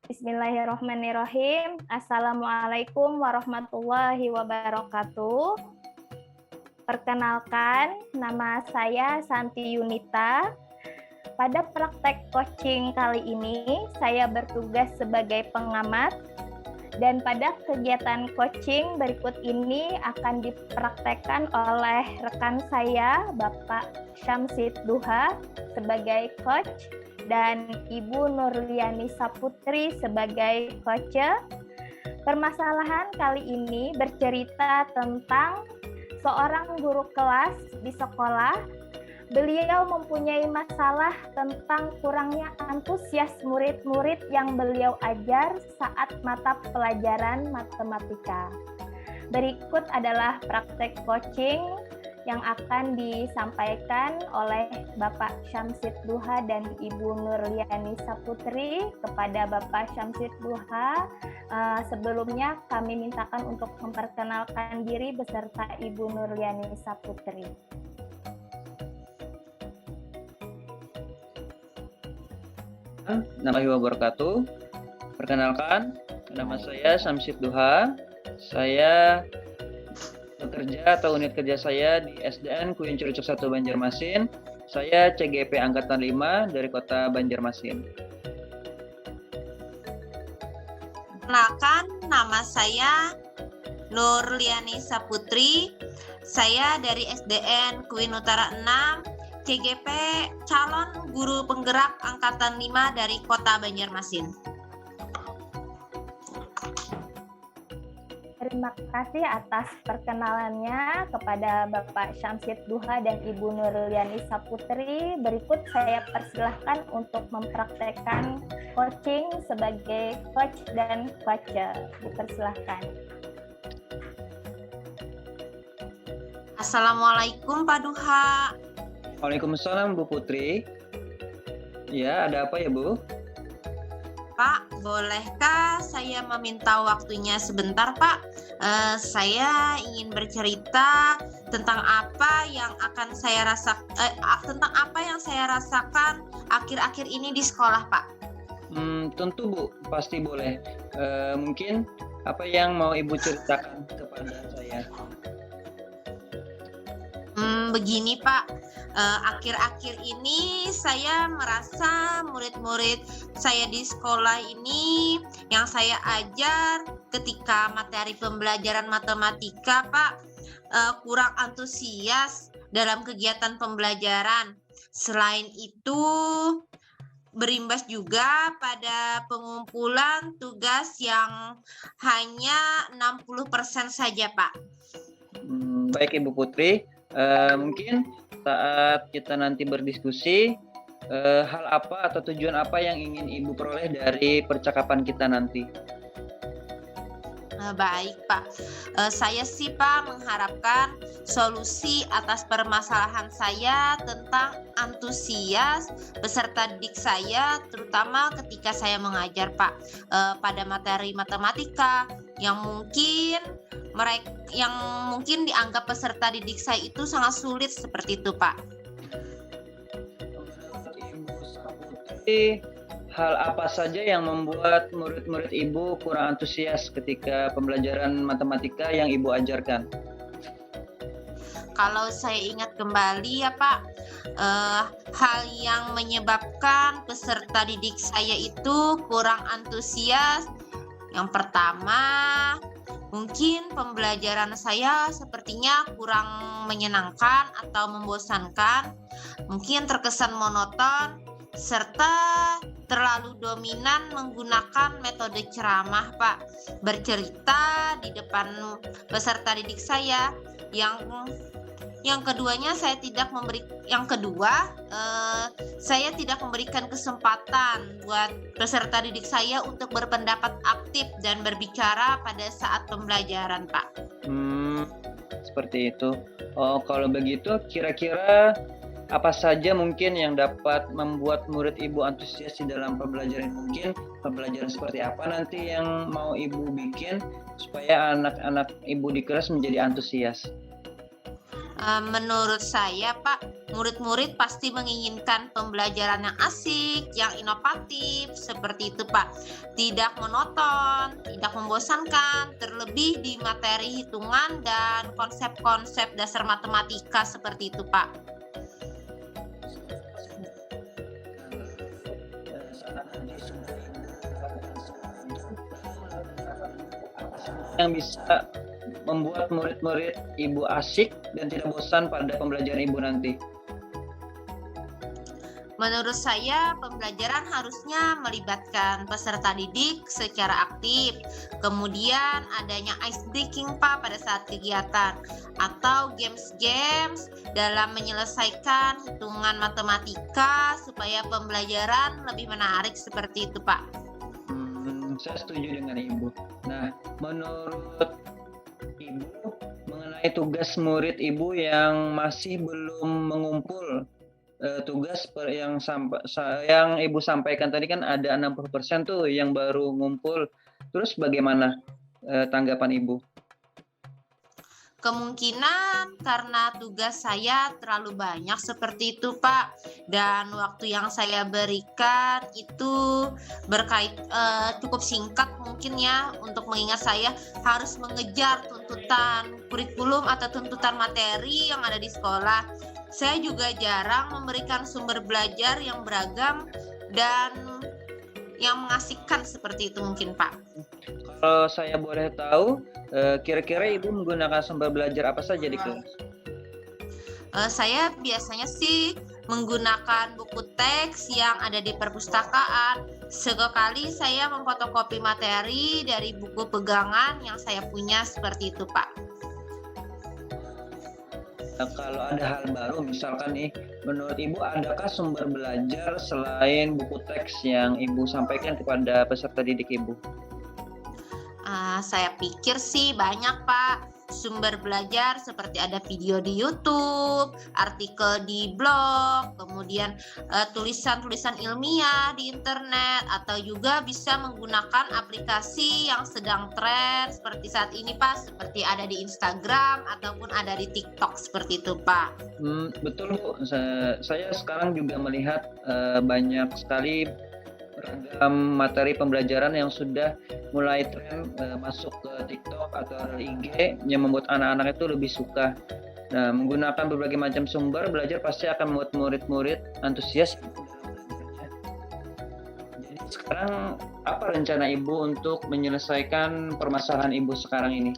Bismillahirrahmanirrahim. Assalamualaikum warahmatullahi wabarakatuh. Perkenalkan, nama saya Santi Yunita. Pada praktek coaching kali ini, saya bertugas sebagai pengamat. Dan pada kegiatan coaching berikut ini akan dipraktekkan oleh rekan saya, Bapak Syamsid Duha, sebagai coach, dan Ibu Nurliani Saputri sebagai coach. Permasalahan kali ini bercerita tentang seorang guru kelas di sekolah. Beliau mempunyai masalah tentang kurangnya antusias murid-murid yang beliau ajar saat mata pelajaran matematika. Berikut adalah praktek coaching yang akan disampaikan oleh Bapak Syamsid Duha dan Ibu Nurliani Saputri kepada Bapak Syamsid Duha. Sebelumnya kami mintakan untuk memperkenalkan diri beserta Ibu Nurliani Saputri. Warahmatullahi wabarakatuh. Perkenalkan, nama saya Syamsid Duha. Saya bekerja atau unit kerja saya di SDN Kuin Curucuk 1 Banjarmasin. Saya CGP Angkatan 5 dari Kota Banjarmasin. Perkenalkan, nama saya Nurliani Saputri. Saya dari SDN Kuin Utara 6, CGP calon guru penggerak Angkatan 5 dari Kota Banjarmasin. Terima kasih atas perkenalannya kepada Bapak Syamsid Duha dan Ibu Nurliani Saputri. Berikut saya persilahkan untuk mempraktekkan coaching sebagai coach dan coach. Dipersilahkan. Assalamualaikum Pak Duha. Waalaikumsalam Bu Putri. Ya, ada apa ya Bu? Pak, bolehkah saya meminta waktunya sebentar, Pak? Saya ingin bercerita tentang apa yang tentang apa yang saya rasakan akhir-akhir ini di sekolah, Pak. Tentu Bu, pasti boleh. Mungkin apa yang mau Ibu ceritakan kepada saya? Begini Pak, akhir-akhir ini saya merasa murid-murid saya di sekolah ini yang saya ajar ketika materi pembelajaran matematika Pak kurang antusias dalam kegiatan pembelajaran. Selain itu berimbas juga pada pengumpulan tugas yang hanya 60% saja Pak. Baik Ibu Putri. Mungkin saat kita nanti berdiskusi, hal apa atau tujuan apa yang ingin Ibu peroleh dari percakapan kita nanti? Baik Pak, saya sih Pak mengharapkan solusi atas permasalahan saya tentang antusias peserta didik saya, terutama ketika saya mengajar Pak pada materi matematika yang mungkin dianggap peserta didik saya itu sangat sulit seperti itu Pak. Hal apa saja yang membuat murid-murid Ibu kurang antusias ketika pembelajaran matematika yang Ibu ajarkan? Kalau saya ingat kembali ya Pak, hal yang menyebabkan peserta didik saya itu kurang antusias, yang pertama mungkin pembelajaran saya sepertinya kurang menyenangkan atau membosankan, mungkin terkesan monoton, serta terlalu dominan menggunakan metode ceramah Pak, bercerita di depan peserta didik saya. Saya tidak memberikan kesempatan buat peserta didik saya untuk berpendapat aktif dan berbicara pada saat pembelajaran Pak. Seperti itu. Oh, kalau begitu kira-kira apa saja mungkin yang dapat membuat murid Ibu antusias di dalam pembelajaran? Mungkin pembelajaran seperti apa nanti yang mau Ibu bikin supaya anak-anak Ibu di kelas menjadi antusias? Menurut saya, Pak, murid-murid pasti menginginkan pembelajaran yang asik, yang inovatif, seperti itu, Pak. Tidak monoton, tidak membosankan, terlebih di materi hitungan dan konsep-konsep dasar matematika seperti itu, Pak. Yang bisa membuat murid-murid Ibu asik dan tidak bosan pada pembelajaran Ibu nanti? Menurut saya, pembelajaran harusnya melibatkan peserta didik secara aktif. Kemudian adanya ice breaking, Pak, pada saat kegiatan. Atau games-games dalam menyelesaikan hitungan matematika supaya pembelajaran lebih menarik seperti itu, Pak. Saya setuju dengan Ibu. Nah, menurut Ibu, mengenai tugas murid Ibu yang masih belum mengumpul tugas yang Ibu sampaikan tadi, kan ada 60% tuh yang baru ngumpul. Terus bagaimana tanggapan Ibu? Kemungkinan karena tugas saya terlalu banyak seperti itu, Pak, dan waktu yang saya berikan itu cukup singkat mungkin ya, untuk mengingat saya harus mengejar tuntutan kurikulum atau tuntutan materi yang ada di sekolah. Saya juga jarang memberikan sumber belajar yang beragam dan yang mengasihkan seperti itu mungkin, Pak. Kalau saya boleh tahu, kira-kira Ibu menggunakan sumber belajar apa saja di kelas? Saya biasanya sih menggunakan buku teks yang ada di perpustakaan. Sekali saya memfotokopi materi dari buku pegangan yang saya punya seperti itu, Pak. Nah, kalau ada hal baru, misalkan nih, menurut Ibu adakah sumber belajar selain buku teks yang Ibu sampaikan kepada peserta didik Ibu? Saya pikir sih banyak, Pak, sumber belajar seperti ada video di YouTube, artikel di blog, kemudian tulisan-tulisan ilmiah di internet, atau juga bisa menggunakan aplikasi yang sedang tren seperti saat ini, Pak, seperti ada di Instagram ataupun ada di TikTok seperti itu, Pak. Betul, Bu. Saya sekarang juga melihat banyak sekali beragam materi pembelajaran yang sudah mulai tren masuk ke TikTok atau IG yang membuat anak-anak itu lebih suka. Nah, menggunakan berbagai macam sumber belajar pasti akan membuat murid-murid antusias. Jadi sekarang apa rencana Ibu untuk menyelesaikan permasalahan Ibu sekarang ini?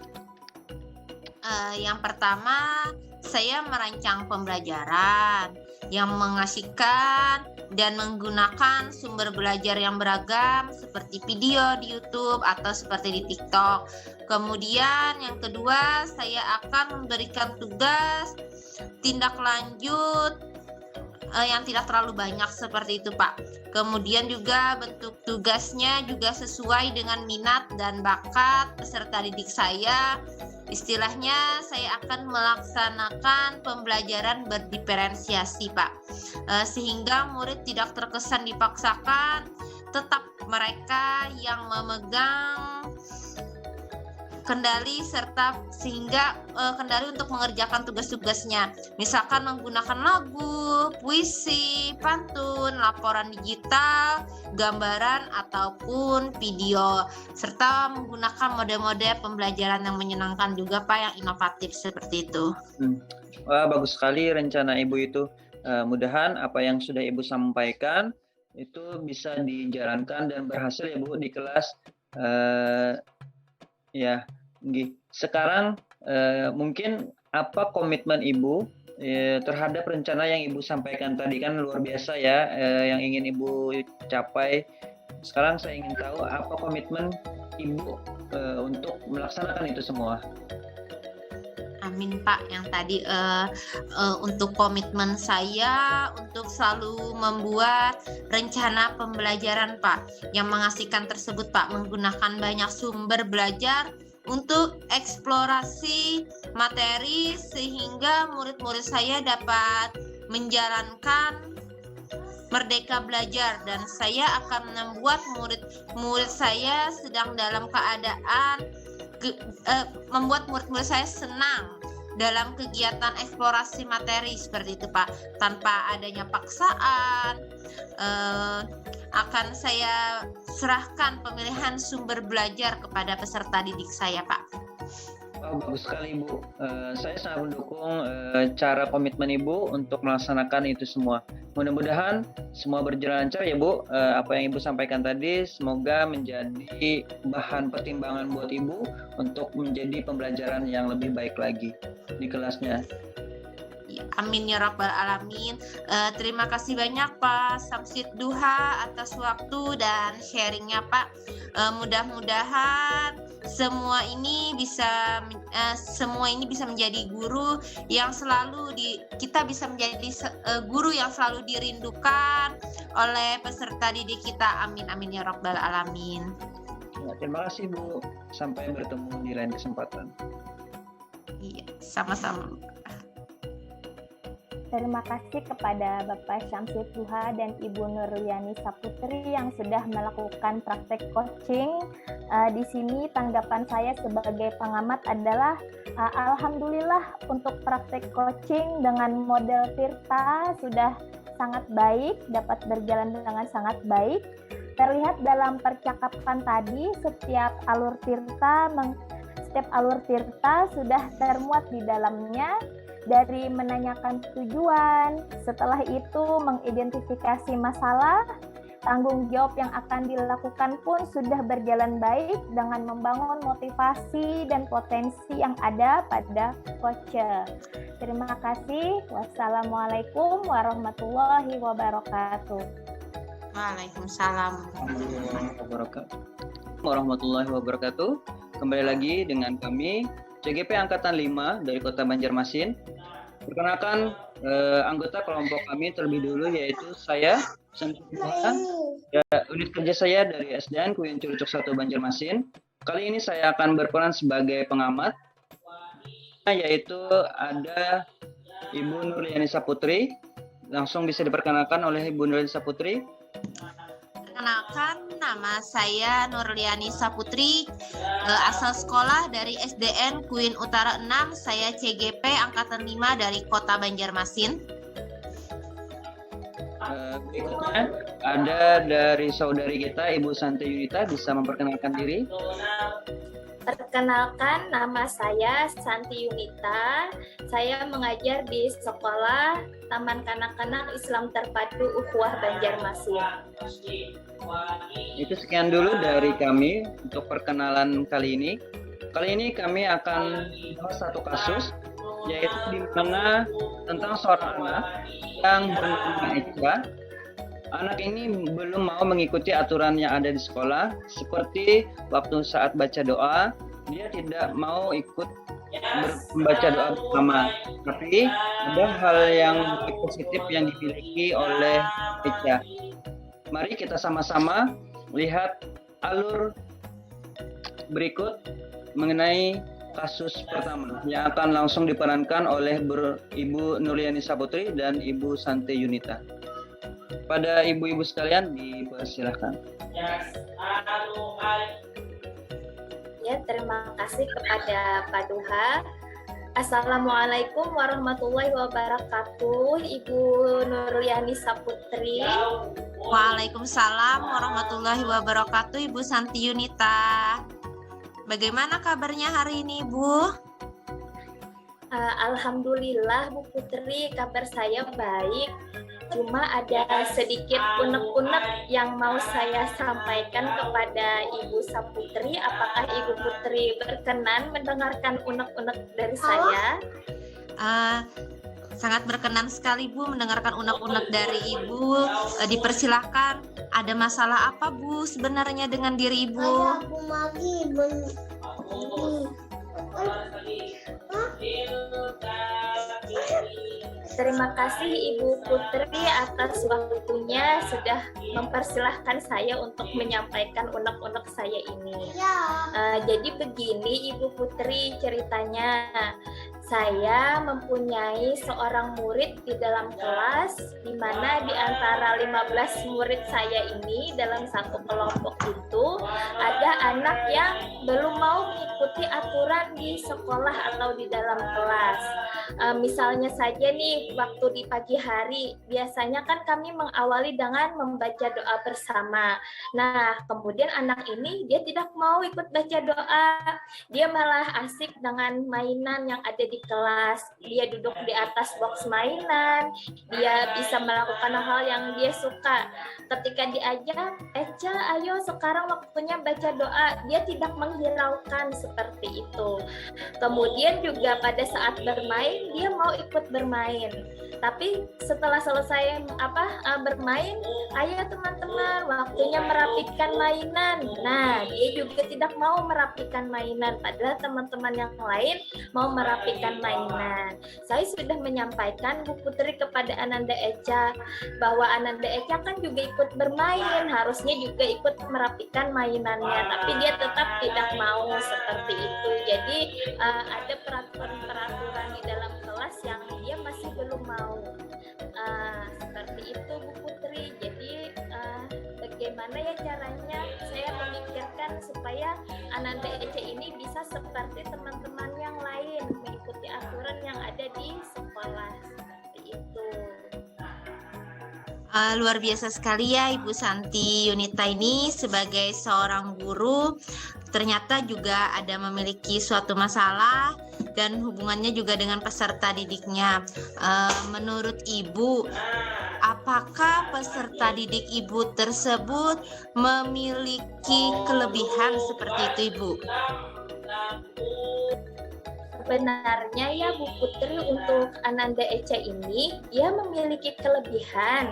Yang pertama, saya merancang pembelajaran yang mengasihkan dan menggunakan sumber belajar yang beragam seperti video di YouTube atau seperti di TikTok. Kemudian yang kedua, saya akan memberikan tugas tindak lanjut yang tidak terlalu banyak seperti itu, Pak. Kemudian juga bentuk tugasnya juga sesuai dengan minat dan bakat peserta didik saya. Istilahnya saya akan melaksanakan pembelajaran berdiferensiasi, Pak, sehingga murid tidak terkesan dipaksakan, tetap mereka yang memegang kendali serta sehingga kendali untuk mengerjakan tugas-tugasnya. Misalkan menggunakan lagu, puisi, pantun, laporan digital, gambaran ataupun video, serta menggunakan mode-mode pembelajaran yang menyenangkan juga, Pak, yang inovatif seperti itu. Wah, bagus sekali rencana Ibu itu. Mudahan apa yang sudah Ibu sampaikan itu bisa dijalankan dan berhasil ya, Bu, di kelas. Ya, sekarang mungkin apa komitmen Ibu terhadap rencana yang Ibu sampaikan tadi? Kan luar biasa ya yang ingin Ibu capai. Sekarang saya ingin tahu apa komitmen Ibu untuk melaksanakan itu semua. Amin, Pak. Yang tadi untuk komitmen saya untuk selalu membuat rencana pembelajaran, Pak, yang mengasihkan tersebut, Pak, menggunakan banyak sumber belajar untuk eksplorasi materi sehingga murid-murid saya dapat menjalankan merdeka belajar, dan saya akan membuat murid-murid saya sedang dalam keadaan membuat murid-murid saya senang dalam kegiatan eksplorasi materi seperti itu Pak, tanpa adanya paksaan. Akan saya serahkan pemilihan sumber belajar kepada peserta didik saya Pak. Oh, bagus sekali Ibu. Saya sangat mendukung cara komitmen Ibu untuk melaksanakan itu semua. Mudah-mudahan semua berjalan lancar ya Bu. Apa yang Ibu sampaikan tadi semoga menjadi bahan pertimbangan buat Ibu untuk menjadi pembelajaran yang lebih baik lagi di kelasnya. Amin ya rabbal alamin. Terima kasih banyak Pak Syamsid Duha atas waktu dan sharingnya Pak. Mudah-mudahan semua ini bisa menjadi guru yang selalu kita bisa menjadi guru yang selalu dirindukan oleh peserta didik kita. Amin amin ya rabbal alamin. Ya, terima kasih Bu. Sampai bertemu di lain kesempatan. Iya, sama-sama. Terima kasih kepada Bapak Syamsid Duha dan Ibu Nurliani Saputri yang sudah melakukan praktek coaching. Di sini tanggapan saya sebagai pengamat adalah alhamdulillah untuk praktek coaching dengan model Tirta sudah sangat baik, dapat berjalan dengan sangat baik. Terlihat dalam percakapan tadi setiap alur Tirta sudah termuat di dalamnya. Dari menanyakan tujuan, setelah itu mengidentifikasi masalah, tanggung jawab yang akan dilakukan pun sudah berjalan baik dengan membangun motivasi dan potensi yang ada pada voucher. Terima kasih. Wassalamualaikum warahmatullahi wabarakatuh. Waalaikumsalam warahmatullahi wabarakatuh. Kembali lagi dengan kami CGP Angkatan 5 dari Kota Banjarmasin. Perkenalkan anggota kelompok kami terlebih dulu, yaitu saya Syamsid Duha, unit kerja saya dari SDN Kuyun Curucuk 1 Banjarmasin. Kali ini saya akan berperan sebagai pengamat, yaitu ada Ibu Nurliani Saputri. Langsung bisa diperkenalkan oleh Ibu Nurliani Saputri. Perkenalkan, nama saya Nurliani Saputri, asal sekolah dari SDN Kuyun Utara 6, saya CGP Angkatan 5 dari Kota Banjarmasin. Berikutnya ada dari saudari kita Ibu Santi Yunita, bisa memperkenalkan diri. Perkenalkan, nama saya Santi Yunita. Saya mengajar di sekolah Taman Kanak-kanak Islam Terpadu Ukhuwah Banjarmasin. Itu sekian dulu dari kami untuk perkenalan kali ini. Kali ini kami akan bahas satu kasus, yaitu di mana tentang seorang anak yang bernama Aisha. Anak ini belum mau mengikuti aturan yang ada di sekolah, seperti waktu saat baca doa, dia tidak mau ikut membaca doa bersama. Tapi ada hal yang positif yang dimiliki oleh Aisha. Mari kita sama-sama lihat alur berikut mengenai kasus pertama yang akan langsung diperankan oleh Ibu Nurliani Saputri dan Ibu Santi Yunita. Pada ibu-ibu sekalian dipersilahkan. Ya, terima kasih kepada Pak Duha. Assalamualaikum warahmatullahi wabarakatuh, Ibu Nurliani Saputri. Waalaikumsalam warahmatullahi wabarakatuh, Ibu Santi Yunita. Bagaimana kabarnya hari ini, Bu? Alhamdulillah, Bu Putri, kabar saya baik. Cuma ada sedikit unek-unek yang mau saya sampaikan kepada Ibu Saputri. Apakah Ibu Putri berkenan mendengarkan unek-unek dari saya? Sangat berkenan sekali Bu mendengarkan unek-unek dari Ibu. Dipersilahkan. Ada masalah apa Bu sebenarnya dengan diri Ibu? Terima kasih Ibu Putri atas waktunya sudah mempersilahkan saya untuk menyampaikan unek-unek saya ini. Jadi begini Ibu Putri ceritanya, Saya mempunyai seorang murid di dalam kelas, di mana di antara 15 murid saya ini dalam satu kelompok itu ada anak yang belum mau mengikuti aturan di sekolah atau di dalam kelas. Misalnya saja nih, waktu di pagi hari, biasanya kan kami mengawali dengan membaca doa bersama. Nah, kemudian anak ini dia tidak mau ikut baca doa, dia malah asik dengan mainan yang ada di kelas. Dia duduk di atas box mainan, dia bisa melakukan hal yang dia suka. Ketika diajak, Eca, ayo sekarang waktunya baca doa, dia tidak menghiraukan seperti itu. Kemudian juga pada saat bermain, dia mau ikut bermain. Tapi setelah selesai bermain, ayo teman-teman, waktunya merapikan mainan. Nah, dia juga tidak mau merapikan mainan, padahal teman-teman yang lain mau merapikan mainan. Saya sudah menyampaikan Bu Putri kepada Ananda Eca bahwa Ananda Eca kan juga ikut bermain, harusnya juga ikut merapikan mainannya, tapi dia tetap tidak mau seperti itu. Jadi ada peraturan-peraturan di dalam kelas yang dia masih belum mau. Seperti itu Bu Putri. Jadi bagaimana ya caranya saya memikirkan supaya Ananda Eca ini bisa seperti teman-teman yang lain, mengikuti aturan yang ada di sekolah. Seperti itu. Luar biasa sekali ya Ibu Santi Yunita ini sebagai seorang guru ternyata juga ada memiliki suatu masalah dan hubungannya juga dengan peserta didiknya. Menurut Ibu, apakah peserta didik Ibu tersebut memiliki kelebihan seperti itu Ibu? Sebenarnya ya Bu Putri, untuk Ananda Eca ini dia memiliki kelebihan.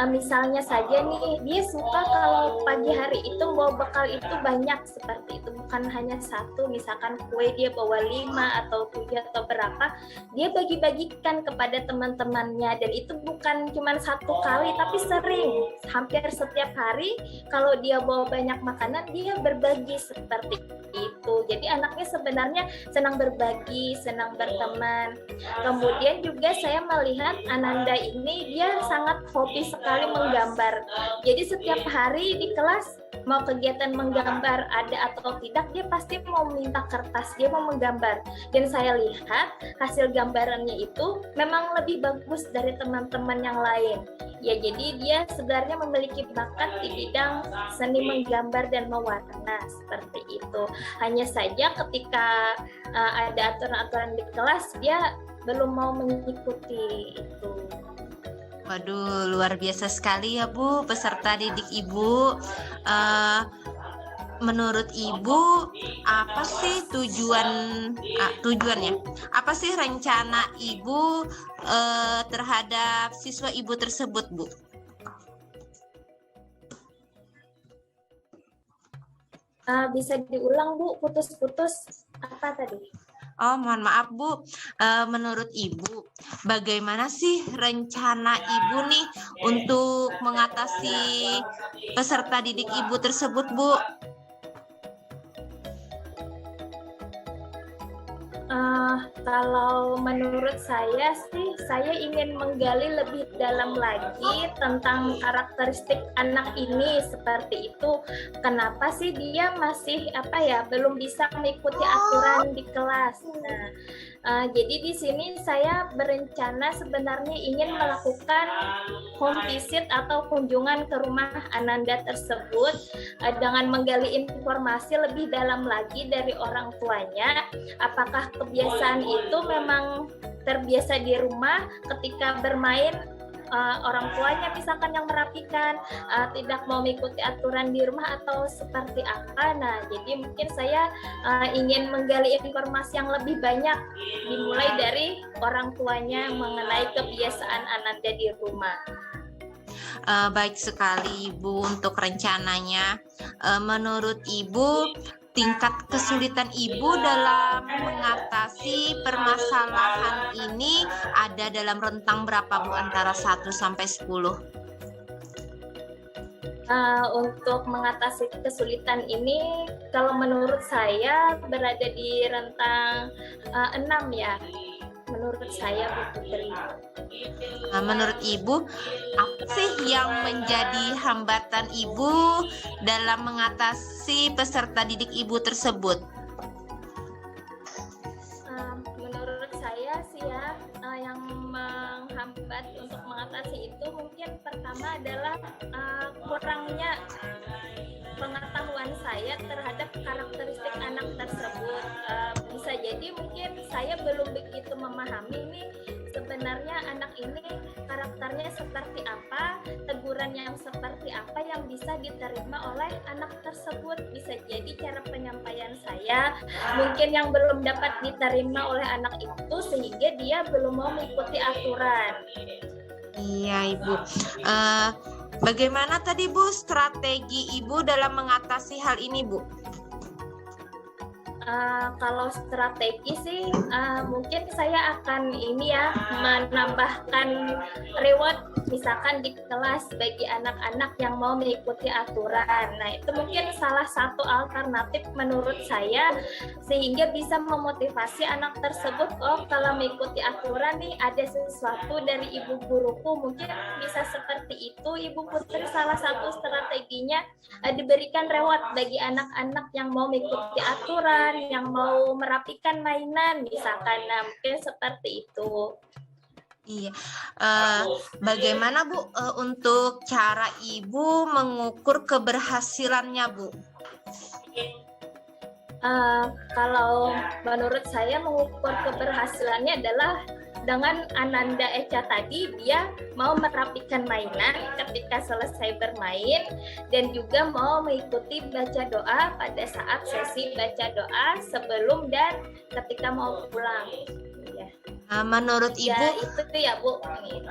Misalnya saja nih, dia suka kalau pagi hari itu bawa bekal itu banyak seperti itu, bukan hanya satu, misalkan kue dia bawa 5 atau 7 atau berapa, dia bagi-bagikan kepada teman-temannya, dan itu bukan cuma satu kali tapi sering, hampir setiap hari. Kalau dia bawa banyak makanan, dia berbagi seperti itu. Jadi anaknya sebenarnya senang berbagi, senang berteman. Kemudian juga saya melihat Ananda ini dia sangat hobi sekali menggambar. Jadi setiap hari di kelas mau kegiatan menggambar ada atau tidak, dia pasti mau minta kertas, dia mau menggambar. Dan saya lihat hasil gambarannya itu memang lebih bagus dari teman-teman yang lain. Ya, jadi dia sebenarnya memiliki bakat di bidang seni menggambar dan mewarna seperti itu. Hanya saja ketika ada aturan-aturan di kelas, dia belum mau mengikuti itu. Waduh, luar biasa sekali ya Bu, peserta didik Ibu. Menurut Ibu, apa sih tujuannya? Apa sih rencana Ibu terhadap siswa Ibu tersebut, Bu? Bisa diulang Bu, putus-putus apa tadi? Oh, mohon maaf Bu. Menurut Ibu, bagaimana sih rencana Ibu nih untuk mengatasi peserta didik Ibu tersebut, Bu? Kalau menurut saya sih, saya ingin menggali lebih dalam lagi tentang karakteristik anak ini seperti itu. Kenapa sih dia masih belum bisa mengikuti aturan di kelas? Jadi di sini saya berencana sebenarnya ingin melakukan home visit atau kunjungan ke rumah Ananda tersebut dengan menggali informasi lebih dalam lagi dari orang tuanya. Apakah kebiasaan itu memang terbiasa di rumah ketika bermain, orang tuanya misalkan yang merapikan, tidak mau mengikuti aturan di rumah atau seperti apa. Nah, jadi mungkin saya ingin menggali informasi yang lebih banyak dimulai dari orang tuanya mengenai kebiasaan Ananda di rumah. Baik sekali Ibu untuk rencananya. Menurut Ibu, tingkat kesulitan Ibu dalam mengatasi permasalahan ini ada dalam rentang berapa Bu, antara 1 sampai 10? Untuk mengatasi kesulitan ini, kalau menurut saya berada di rentang 6 ya. menurut saya Bu Putri. Menurut Ibu, apa sih yang menjadi hambatan Ibu dalam mengatasi peserta didik Ibu tersebut? Menurut saya sih ya, yang menghambat untuk mengatasi itu mungkin pertama adalah kurangnya pengetahuan saya terhadap karakteristik anak tersebut. Bisa jadi mungkin saya belum begitu memahami nih sebenarnya anak ini karakternya seperti apa, teguran yang seperti apa yang bisa diterima oleh anak tersebut. Bisa jadi cara penyampaian saya mungkin yang belum dapat diterima oleh anak itu sehingga dia belum mau mengikuti aturan. Iya Ibu. Bagaimana tadi Bu strategi Ibu dalam mengatasi hal ini Bu? Kalau strategi sih mungkin saya akan ini ya menambahkan reward misalkan di kelas bagi anak-anak yang mau mengikuti aturan. Nah itu mungkin salah satu alternatif menurut saya sehingga bisa memotivasi anak tersebut, oh kalau mengikuti aturan nih ada sesuatu dari ibu guruku, mungkin bisa seperti itu Ibu Putri. Salah satu strateginya diberikan reward bagi anak-anak yang mau mengikuti aturan, yang mau merapikan mainan misalkan. Nah, mungkin seperti itu. Iya. Bagaimana Bu untuk cara Ibu mengukur keberhasilannya Bu? Kalau menurut saya mengukur keberhasilannya adalah dengan Ananda Echa tadi, dia mau merapikan mainan ketika selesai bermain dan juga mau mengikuti baca doa pada saat sesi baca doa sebelum dan ketika mau pulang. Ya. Menurut Ibu, Ya itu ya Bu.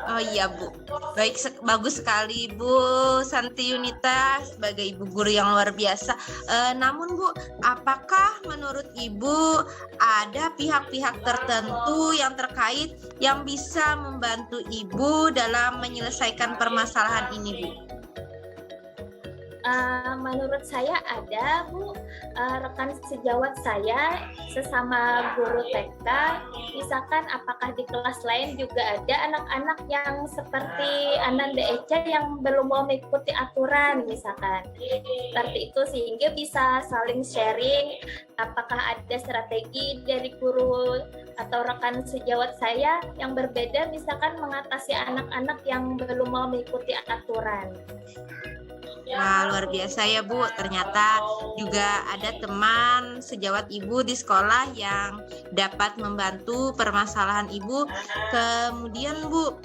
oh iya Bu, baik bagus sekali Bu Santi Yunita sebagai ibu guru yang luar biasa. Namun Bu, apakah menurut Ibu ada pihak-pihak tertentu yang terkait yang bisa membantu Ibu dalam menyelesaikan permasalahan ini Bu? Menurut saya ada Bu, rekan sejawat saya sesama guru TK, misalkan apakah di kelas lain juga ada anak-anak yang seperti Ananda Echa yang belum mau mengikuti aturan misalkan seperti itu, sehingga bisa saling sharing apakah ada strategi dari guru atau rekan sejawat saya yang berbeda misalkan mengatasi anak-anak yang belum mau mengikuti aturan. Wah, luar biasa ya Bu, ternyata juga ada teman sejawat Ibu di sekolah yang dapat membantu permasalahan Ibu. Kemudian Bu,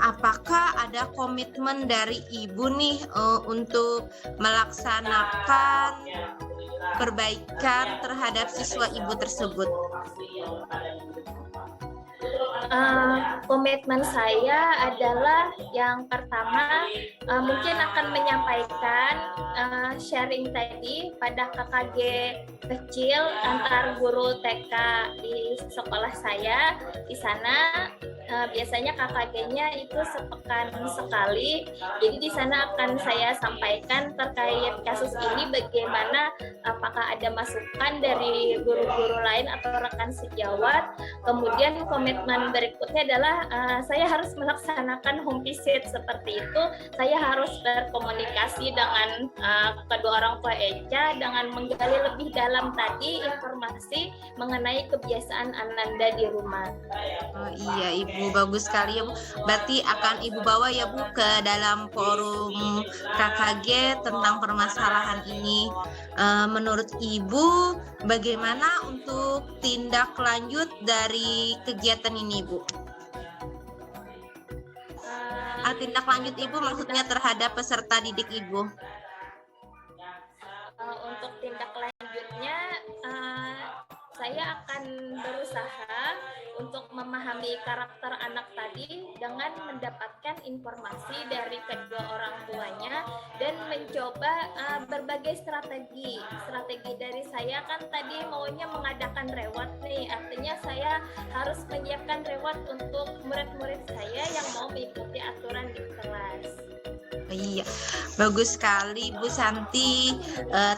apakah ada komitmen dari Ibu nih untuk melaksanakan perbaikan terhadap siswa Ibu tersebut? Komitmen saya adalah yang pertama mungkin akan menyampaikan sharing tadi pada KKG kecil antar guru TK di sekolah saya. Di sana biasanya KKG-nya itu sepekan sekali. Jadi di sana akan saya sampaikan terkait kasus ini bagaimana, apakah ada masukan dari guru-guru lain atau rekan sejawat. Kemudian komitmen berikutnya adalah saya harus melaksanakan home visit seperti itu. Saya harus berkomunikasi dengan kedua orang tua Echa dengan menggali lebih dalam tadi informasi mengenai kebiasaan Ananda di rumah. Oh iya Ibu, bagus sekali ya Bu. Berarti akan Ibu bawa ya Bu ke dalam forum KKG tentang permasalahan ini. Menurut Ibu, bagaimana untuk tindak lanjut dari kegiatan ini Bu? Tindak lanjut Ibu maksudnya terhadap peserta didik Ibu. Untuk tindak lanjutnya saya akan berusaha untuk memahami karakter anak tadi dengan mendapatkan informasi dari kedua orang tuanya dan mencoba berbagai strategi. Strategi dari saya kan tadi maunya mengadakan reward nih, artinya saya harus menyiapkan reward untuk murid-murid saya yang mau mengikuti aturan di kelas. Iya, bagus sekali Bu Santi.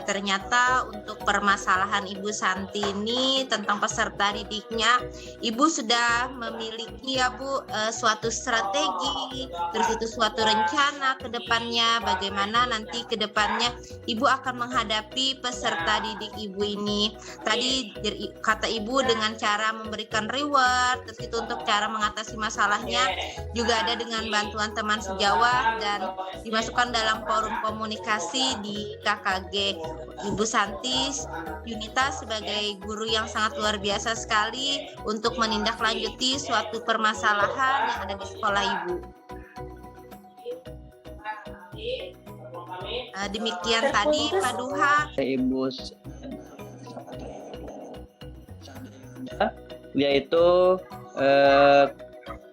Ternyata untuk permasalahan Ibu Santi ini tentang peserta didiknya, Ibu sudah memiliki ya Bu suatu strategi, terus itu suatu rencana ke depannya, bagaimana nanti ke depannya Ibu akan menghadapi peserta didik Ibu ini. Tadi kata Ibu dengan cara memberikan reward, terus itu untuk cara mengatasi masalahnya juga ada dengan bantuan teman sejawat dan dimasukkan dalam forum komunikasi di KKG. Ibu Santi Yunita sebagai guru yang sangat luar biasa sekali untuk menindaklanjuti suatu permasalahan yang ada di sekolah Ibu. Demikian tadi Pak Duha. Ibu yaitu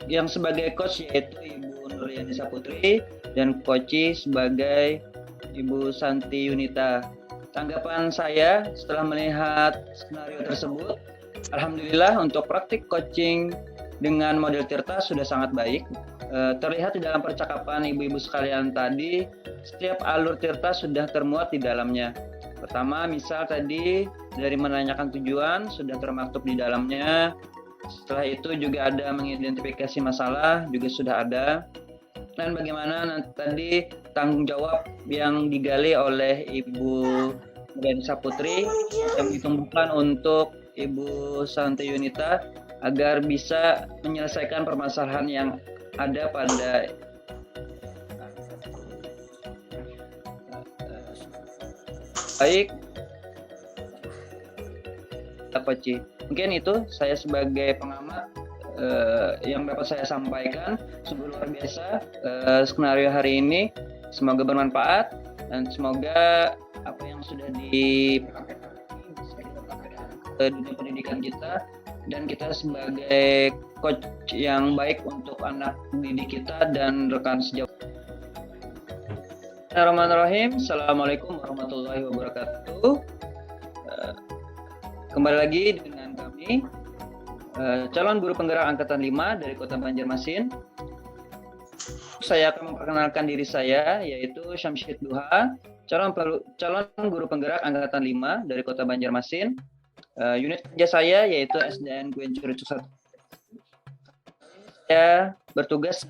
yang sebagai coach yaitu Ibu Nurliani Saputri dan coach sebagai Ibu Santi Yunita. Tanggapan saya setelah melihat skenario tersebut, alhamdulillah untuk praktik coaching dengan model Tirta sudah sangat baik. Terlihat di dalam percakapan ibu-ibu sekalian tadi, setiap alur Tirta sudah termuat di dalamnya. Pertama, misal tadi dari menanyakan tujuan sudah termaktub di dalamnya. Setelah itu juga ada mengidentifikasi masalah, juga sudah ada. Dan bagaimana tadi tanggung jawab yang digali oleh Ibu Nurliani Saputri yang ditumbuhkan untuk Ibu Santi Yunita agar bisa menyelesaikan permasalahan yang ada pada baik. Coach, mungkin itu saya sebagai pengamat yang dapat saya sampaikan. Sungguh luar biasa skenario hari ini. Semoga bermanfaat dan semoga apa yang sudah dipraktekkan ke dunia pendidikan kita dan kita sebagai coach yang baik untuk anak didik kita dan rekan sejawat. Bismillahirrahmanirrahim. Assalamualaikum warahmatullahi wabarakatuh. Kembali lagi dengan kami, calon guru penggerak angkatan 5 dari Kota Banjarmasin. Saya akan memperkenalkan diri saya, yaitu Syamsyid Duha, calon guru penggerak angkatan 5 dari Kota Banjarmasin. Unit kerja saya yaitu SDN Kuyen Curucuk 1. Saya bertugas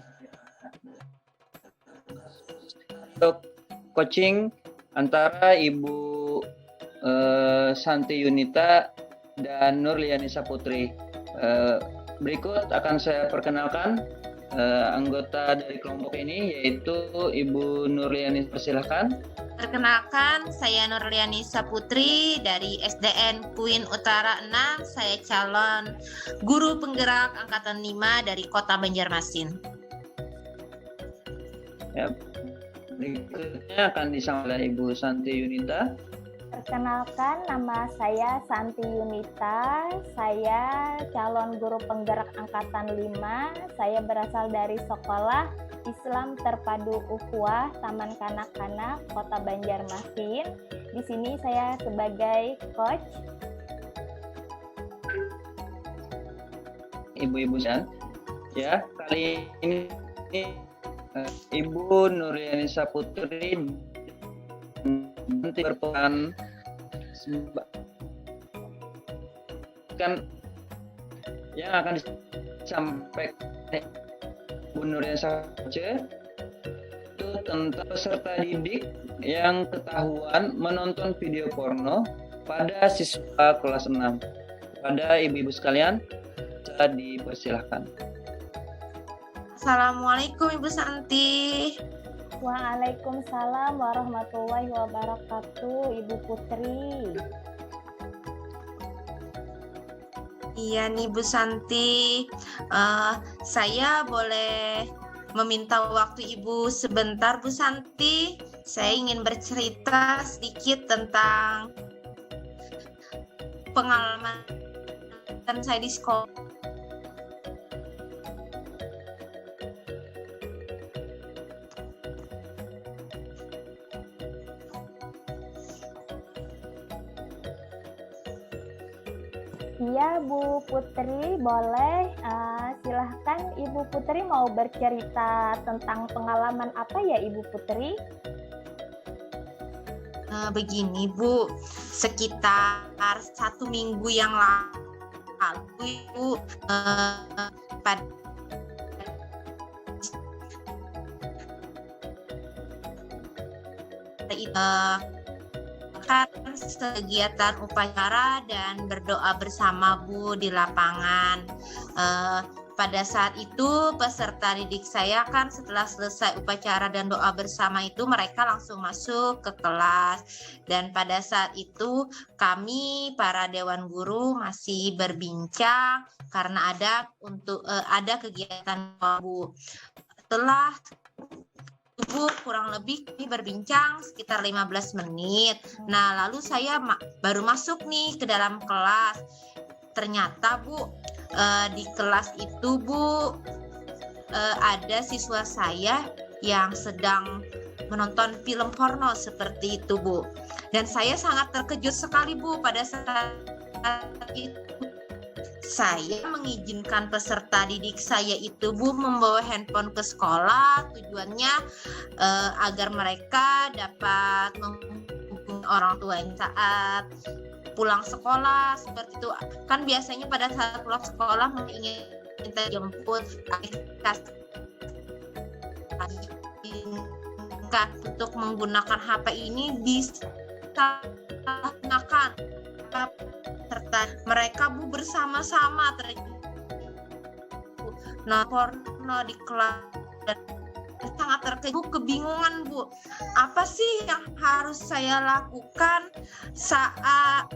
untuk coaching antara Ibu Santi Yunita dan Nurliani Saputri. Berikut akan saya perkenalkan anggota dari kelompok ini, yaitu Ibu Nurliani. Persilahkan. Perkenalkan, saya Nurliani Saputri dari SDN Kuyen Utara 6. Saya calon guru penggerak angkatan 5 dari Kota Banjarmasin. Ya, berikutnya akan disampaikan oleh Ibu Santi Yunita. Perkenalkan, nama saya Santi Yunita. Saya calon guru penggerak angkatan 5. Saya berasal dari sekolah Islam Terpadu Ukhuwah Taman Kanak-Kanak Kota Banjarmasin. Di sini saya sebagai coach. Ibu-ibu ya, kali ini Ibu Nurliani Saputri nanti berperan kan yang akan disampaikan Bu Nurliani Saputri itu tentang peserta didik yang ketahuan menonton video porno pada siswa kelas 6. Pada ibu-ibu sekalian, bisa dipersilahkan. Assalamualaikum Ibu Santi. Waalaikumsalam warahmatullahi wabarakatuh, Ibu Putri. Iya nih Bu Santi, saya boleh meminta waktu Ibu sebentar Bu Santi. Saya ingin bercerita sedikit tentang pengalaman saya di sekolah. Iya Bu Putri, boleh. persilahkan Ibu Putri mau bercerita tentang pengalaman apa ya Ibu Putri? Begini Bu, sekitar 1 minggu yang lalu Ibu pada kan kegiatan upacara dan berdoa bersama Bu di lapangan. Pada saat itu peserta didik saya kan setelah selesai upacara dan doa bersama itu mereka langsung masuk ke kelas, dan pada saat itu kami para dewan guru masih berbincang karena ada kegiatan Bu. Setelah Bu kurang lebih kami berbincang sekitar 15 menit. Nah, lalu saya baru masuk nih ke dalam kelas. Ternyata Bu, di kelas itu Bu, ada siswa saya yang sedang menonton film porno seperti itu Bu. Dan saya sangat terkejut sekali Bu pada saat itu. Saya mengizinkan peserta didik saya itu Bu membawa handphone ke sekolah, tujuannya agar mereka dapat menghubungi orang tuanya saat pulang sekolah seperti itu. Kan biasanya pada saat pulang sekolah mereka ingin minta jemput, untuk menggunakan HP ini disalahgunakan. Serta mereka Bu bersama-sama porno di kelas, dan sangat terkejut, kebingungan Bu, apa sih yang harus saya lakukan saat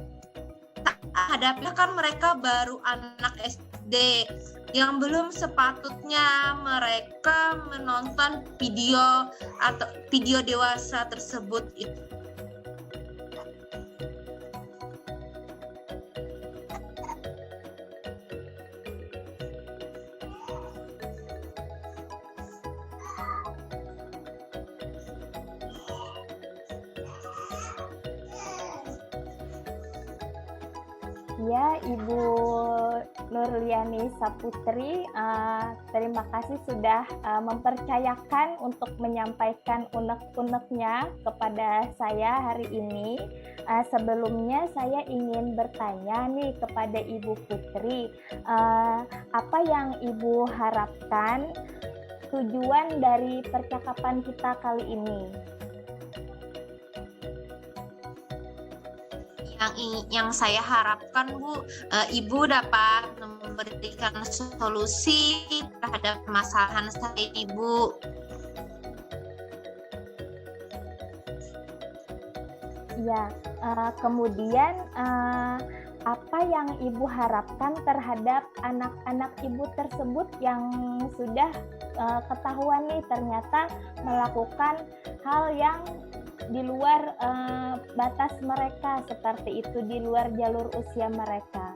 hadapnya kan mereka baru anak SD yang belum sepatutnya mereka menonton video atau video dewasa tersebut itu. Ya, Ibu Nurliani Saputri, terima kasih sudah mempercayakan untuk menyampaikan unek-uneknya kepada saya hari ini. Sebelumnya saya ingin bertanya nih kepada Ibu Putri, apa yang Ibu harapkan tujuan dari percakapan kita kali ini? Yang saya harapkan Bu, Ibu dapat memberikan solusi terhadap permasalahan saya Ibu. Ya, kemudian apa yang Ibu harapkan terhadap anak-anak Ibu tersebut yang sudah ketahuan nih ternyata melakukan hal yang di luar batas mereka, seperti itu, di luar jalur usia mereka?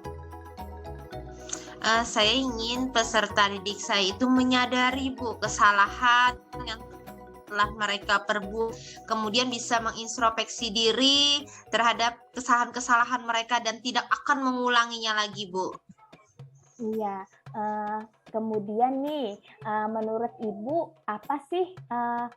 Saya ingin peserta didik saya itu menyadari Bu kesalahan yang telah mereka perbuat, kemudian bisa mengintrospeksi diri terhadap kesalahan-kesalahan mereka dan tidak akan mengulanginya lagi Bu. Iya, kemudian nih, menurut Ibu, apa sih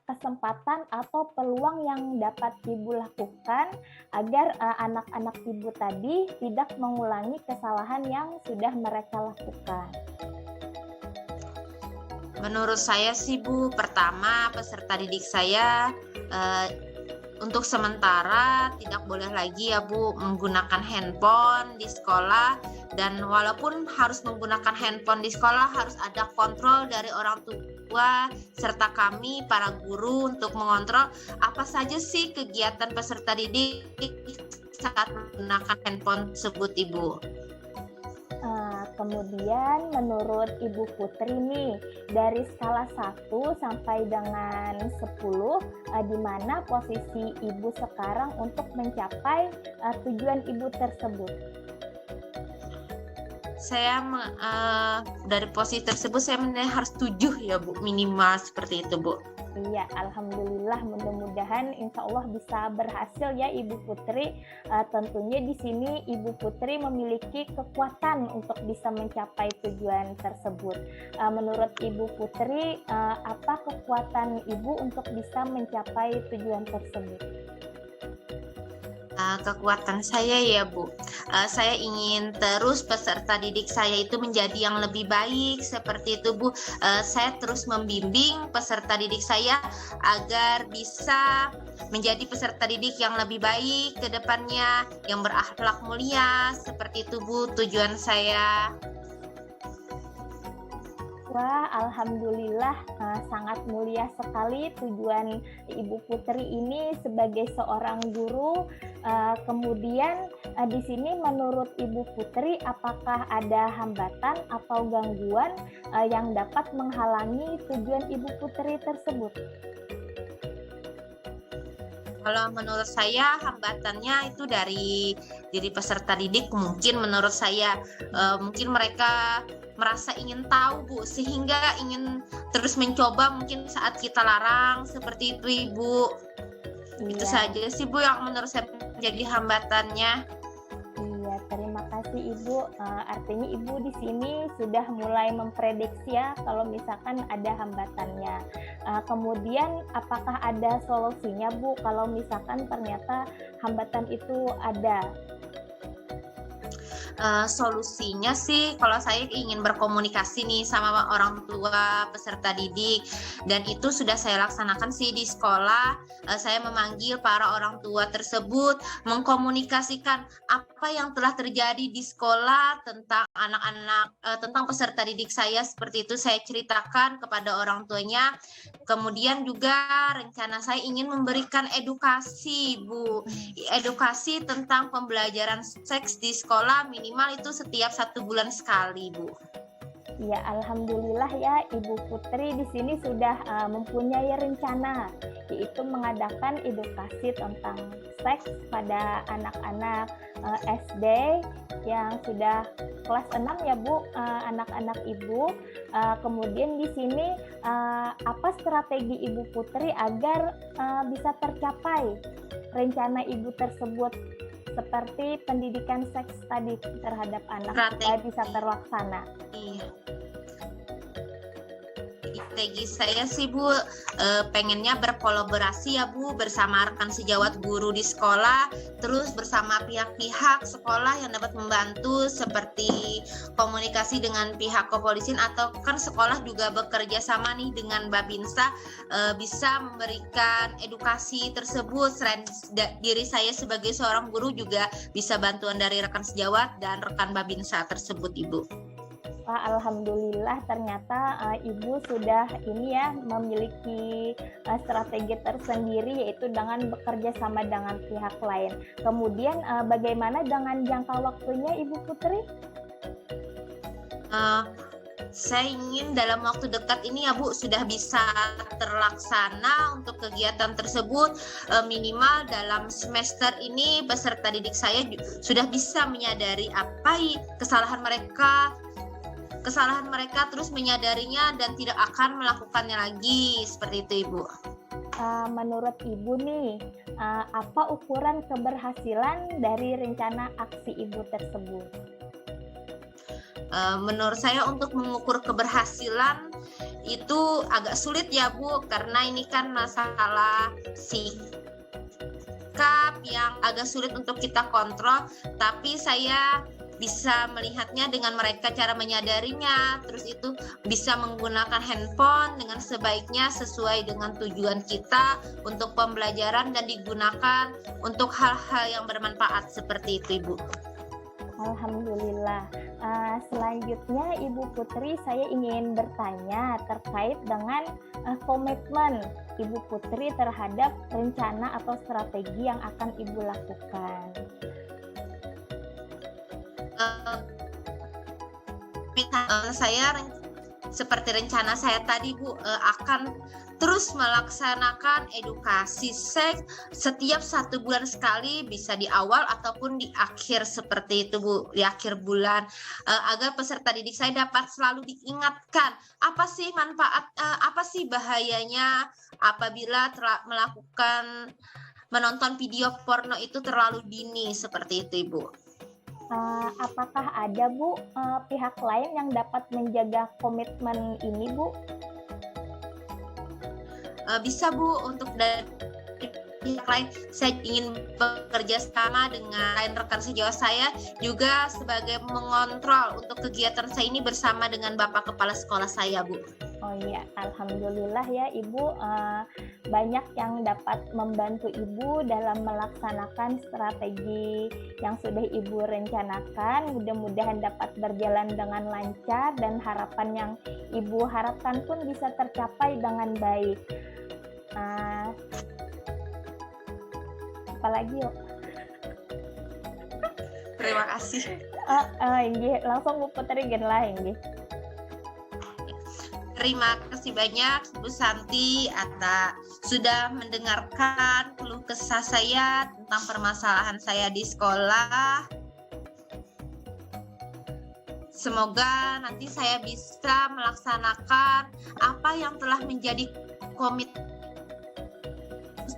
kesempatan atau peluang yang dapat Ibu lakukan agar anak-anak Ibu tadi tidak mengulangi kesalahan yang sudah mereka lakukan? Menurut saya sih Bu, pertama peserta didik saya untuk sementara tidak boleh lagi ya Bu menggunakan handphone di sekolah, dan walaupun harus menggunakan handphone di sekolah harus ada kontrol dari orang tua serta kami para guru untuk mengontrol apa saja sih kegiatan peserta didik saat menggunakan handphone tersebut Ibu. Kemudian menurut Ibu Putri nih, dari skala 1 sampai dengan 10, di mana posisi Ibu sekarang untuk mencapai tujuan Ibu tersebut? dari posisi tersebut saya menilai harus 7 ya Bu, minimal seperti itu Bu. Iya, alhamdulillah, mudah-mudahan insya Allah bisa berhasil ya Ibu Putri. Tentunya di sini Ibu Putri memiliki kekuatan untuk bisa mencapai tujuan tersebut. Menurut Ibu Putri, apa kekuatan Ibu untuk bisa mencapai tujuan tersebut? Kekuatan saya ya Bu, saya ingin terus peserta didik saya itu menjadi yang lebih baik seperti itu Bu. Saya terus membimbing peserta didik saya agar bisa menjadi peserta didik yang lebih baik ke depannya, yang berakhlak mulia seperti itu Bu, tujuan saya. Wah, alhamdulillah, sangat mulia sekali tujuan Ibu Putri ini sebagai seorang guru. Kemudian di sini menurut Ibu Putri, apakah ada hambatan atau gangguan yang dapat menghalangi tujuan Ibu Putri tersebut? Kalau menurut saya hambatannya itu dari diri peserta didik, mungkin menurut saya mungkin mereka merasa ingin tahu Bu, sehingga ingin terus mencoba mungkin saat kita larang seperti itu Ibu. Itu saja sih Bu yang menurut saya menjadi hambatannya. Iya, terima kasih Ibu. Artinya Ibu di sini sudah mulai memprediksi ya kalau misalkan ada hambatannya. Kemudian apakah ada solusinya Bu kalau misalkan ternyata hambatan itu ada? Solusinya sih kalau saya ingin berkomunikasi nih sama orang tua peserta didik, dan itu sudah saya laksanakan sih di sekolah. Saya memanggil para orang tua tersebut, mengkomunikasikan apa yang telah terjadi di sekolah tentang anak-anak, tentang peserta didik saya, seperti itu saya ceritakan kepada orang tuanya. Kemudian juga rencana saya ingin memberikan edukasi Bu, edukasi tentang pembelajaran seks di sekolah minimal itu setiap 1 bulan sekali Bu. Ya, alhamdulillah ya Ibu Putri di sini sudah mempunyai rencana, yaitu mengadakan edukasi tentang seks pada anak-anak SD yang sudah kelas 6 ya Bu, anak-anak Ibu. Kemudian di sini apa strategi Ibu Putri agar bisa tercapai rencana Ibu tersebut, seperti pendidikan seks tadi terhadap anak supaya bisa terlaksana? Iya. Strategi saya sih Bu, pengennya berkolaborasi ya Bu bersama rekan sejawat guru di sekolah, terus bersama pihak-pihak sekolah yang dapat membantu seperti komunikasi dengan pihak kepolisian, atau kan sekolah juga bekerja sama nih dengan Babinsa, bisa memberikan edukasi tersebut. Selain diri saya sebagai seorang guru juga bisa bantuan dari rekan sejawat dan rekan Babinsa tersebut Ibu. Wah, alhamdulillah ternyata Ibu sudah ini ya memiliki strategi tersendiri, yaitu dengan bekerja sama dengan pihak lain. Kemudian bagaimana dengan jangka waktunya Ibu Putri? Saya ingin dalam waktu dekat ini ya Bu sudah bisa terlaksana untuk kegiatan tersebut. Minimal dalam semester ini peserta didik saya sudah bisa menyadari apa kesalahan mereka, terus menyadarinya dan tidak akan melakukannya lagi, seperti itu Ibu. Menurut Ibu nih, apa ukuran keberhasilan dari rencana aksi Ibu tersebut? Menurut saya untuk mengukur keberhasilan itu agak sulit ya Bu, karena ini kan masalah sikap yang agak sulit untuk kita kontrol, tapi saya bisa melihatnya dengan mereka cara menyadarinya, terus itu bisa menggunakan handphone dengan sebaiknya sesuai dengan tujuan kita untuk pembelajaran dan digunakan untuk hal-hal yang bermanfaat, seperti itu Ibu. Alhamdulillah. Selanjutnya Ibu Putri, saya ingin bertanya terkait dengan komitmen Ibu Putri terhadap rencana atau strategi yang akan Ibu lakukan. Saya seperti rencana saya tadi Bu, akan terus melaksanakan edukasi seks setiap 1 bulan sekali, bisa di awal ataupun di akhir seperti itu Bu, di akhir bulan, agar peserta didik saya dapat selalu diingatkan apa sih manfaat, apa sih bahayanya apabila menonton video porno itu terlalu dini seperti itu Ibu. Apakah ada Bu pihak lain yang dapat menjaga komitmen ini Bu? Bisa Bu, untuk dari pihak lain saya ingin bekerja sama dengan lain rekan sejawat saya juga sebagai mengontrol untuk kegiatan saya ini bersama dengan Bapak Kepala Sekolah saya Bu. Oh iya, alhamdulillah ya Ibu, banyak yang dapat membantu Ibu dalam melaksanakan strategi yang sudah Ibu rencanakan. Mudah-mudahan dapat berjalan dengan lancar dan harapan yang Ibu harapkan pun bisa tercapai dengan baik. Apalagi yuk? Terima kasih. Langsung Bu Putri lah ini. Terima kasih banyak Bu Santi atas sudah mendengarkan keluh kesah saya tentang permasalahan saya di sekolah. Semoga nanti saya bisa melaksanakan apa yang telah menjadi komitmen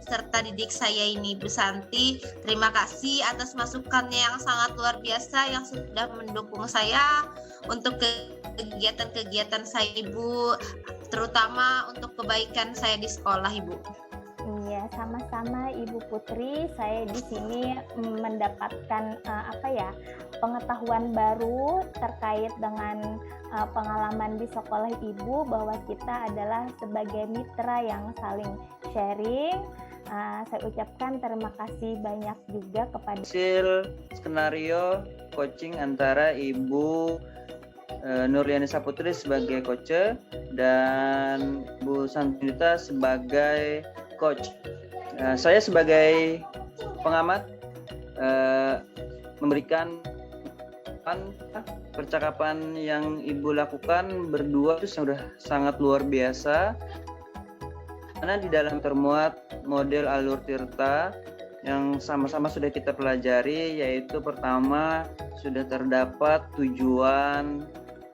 serta didik saya ini Bu Santi. Terima kasih atas masukannya yang sangat luar biasa yang sudah mendukung saya untuk kegiatan-kegiatan saya Ibu, terutama untuk kebaikan saya di sekolah Ibu. Iya, sama-sama Ibu Putri. Saya di sini mendapatkan pengetahuan baru terkait dengan pengalaman di sekolah Ibu, bahwa kita adalah sebagai mitra yang saling sharing. Saya ucapkan terima kasih banyak juga kepada hasil skenario coaching antara Ibu Nurliani Saputri sebagai coach dan Bu Santinita sebagai coach. Saya sebagai pengamat memberikan percakapan yang Ibu lakukan berdua itu sudah sangat luar biasa, karena di dalam termuat model alur Tirta yang sama-sama sudah kita pelajari, yaitu pertama sudah terdapat tujuan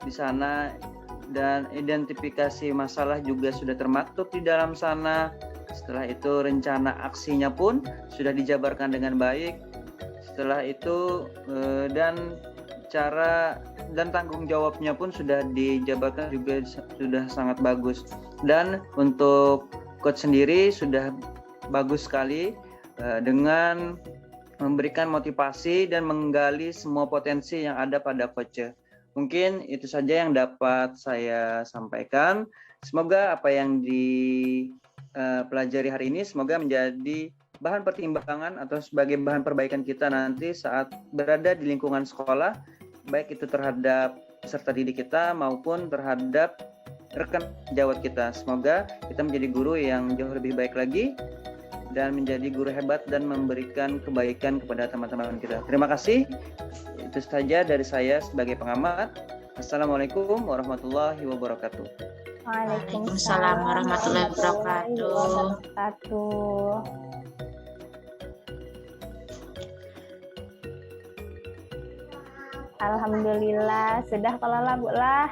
di sana dan identifikasi masalah juga sudah termaktub di dalam sana. Setelah itu rencana aksinya pun sudah dijabarkan dengan baik. Setelah itu dan cara dan tanggung jawabnya pun sudah dijabarkan juga sudah sangat bagus. Dan untuk coach sendiri sudah bagus sekali dengan memberikan motivasi dan menggali semua potensi yang ada pada coach. Mungkin itu saja yang dapat saya sampaikan. Semoga apa yang dipelajari hari ini semoga menjadi bahan pertimbangan atau sebagai bahan perbaikan kita nanti saat berada di lingkungan sekolah, baik itu terhadap peserta didik kita maupun terhadap rekan sejawat kita. Semoga kita menjadi guru yang jauh lebih baik lagi dan menjadi guru hebat dan memberikan kebaikan kepada teman-teman kita. Terima kasih. Itu saja dari saya sebagai pengamat. Assalamualaikum warahmatullahi wabarakatuh. Waalaikumsalam warahmatullahi wabarakatuh. Alhamdulillah, sudah kalau lah Bu lah.